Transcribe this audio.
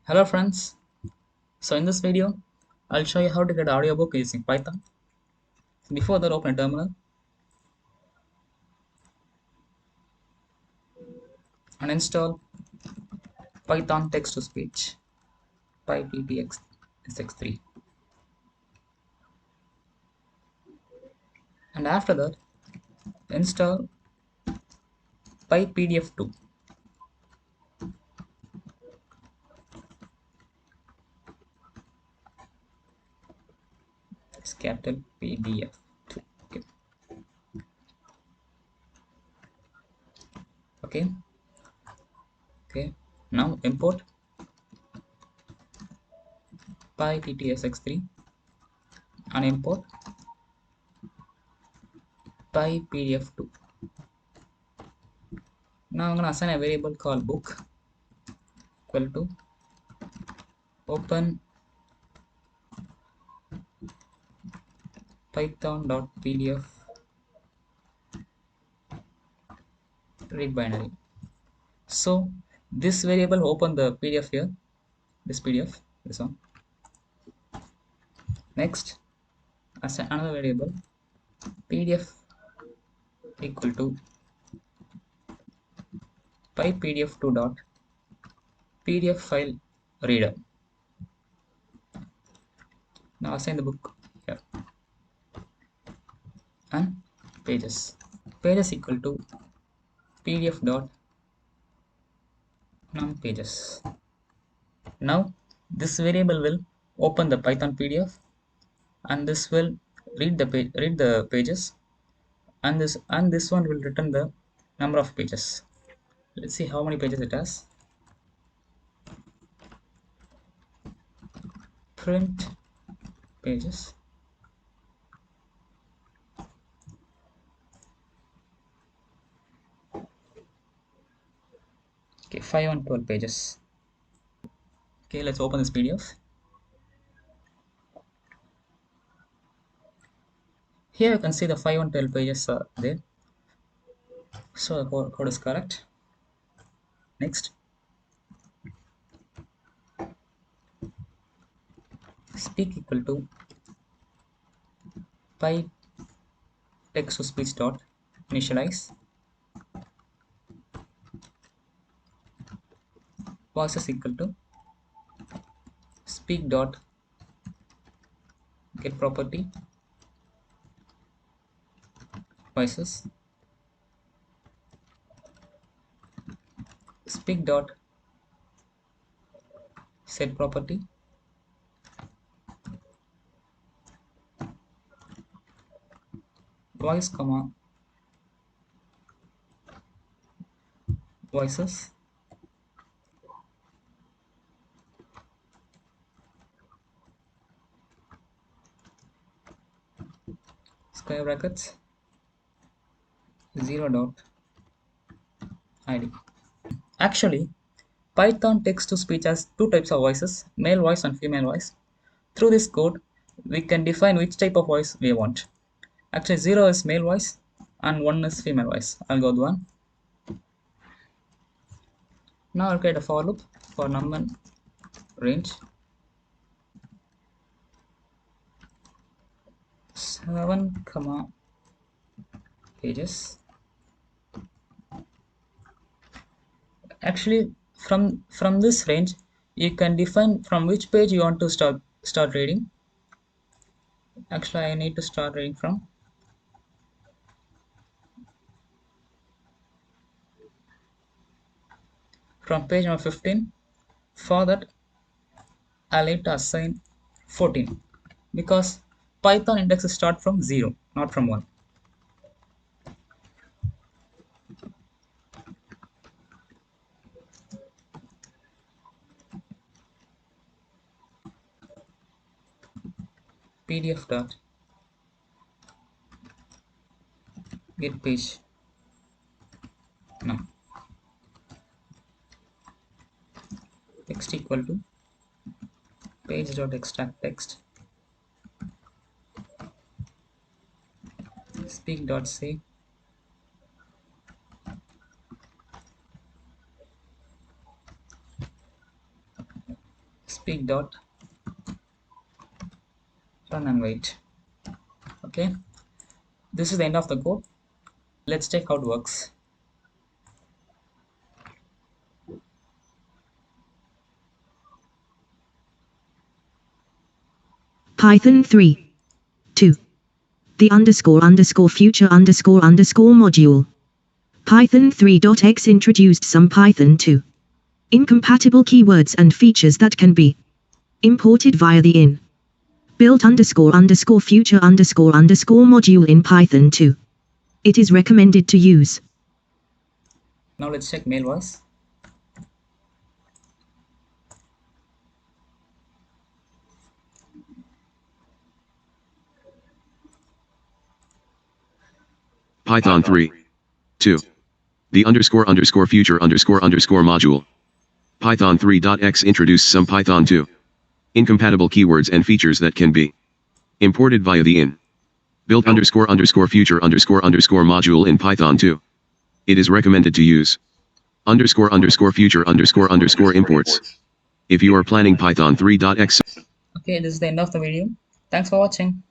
Hello friends, so in this video I'll show you how to get audiobook using Python. Before that, open a terminal and install Python text to speech pytxsx3, and after that install pypdf2. It's capital PDF2. Okay. Okay. Okay. Now import pytxsx3 and import pypdf2. Now I'm gonna assign a variable called book equal to open python.pdf read binary. So this variable open the PDF here, this PDF, this one. Next, assign another variable PDF equal to pypdf2 dot PDF file reader. Now assign the book here and pages. Pages equal to PDF dot num pages. Now this variable will open the Python PDF and this will read the pages, and this one will return the number of pages. Let's see how many pages it has. Print pages. Okay, 5 and 12 pages. Okay, let's open this PDF. Here you can see the 5 and 12 pages are there. So the code is correct. Next, speak equal to py text to speech dot initialize voices equal to speak dot get property voices speak dot set property voice comma voices square brackets 0 dot id. Actually, Python text to speech has two types of voices, male voice and female voice. Through this code, we can define which type of voice we want. Actually, 0 is male voice and 1 is female voice. I'll go with 1. Now I'll create a for loop for num and range 7 comma pages. Actually, from this range, you can define from which page you want to start reading. Actually, I need to start reading from page number 15. For that, I'll need to assign 14 because Python indexes start from 0, not from 1. PDF dot get page num text equal to page dot extract text speak dot say speak dot run and wait. Okay, this is the end of the code. Let's check how it works. Python 3. 2. The __future __ module. Python 3.x introduced some Python 2 incompatible keywords and features that can be imported via the in built __ future __ module in Python 2. It is recommended to use. Now let's check male voice. Python 3. 2. The __ future __ module. Python 3.x introduced some Python 2 incompatible keywords and features that can be imported via the in built __ future __ module in Python 2. It is recommended to use __ future __ imports if you are planning Python 3.x. Okay, this is the end of the video. Thanks for watching.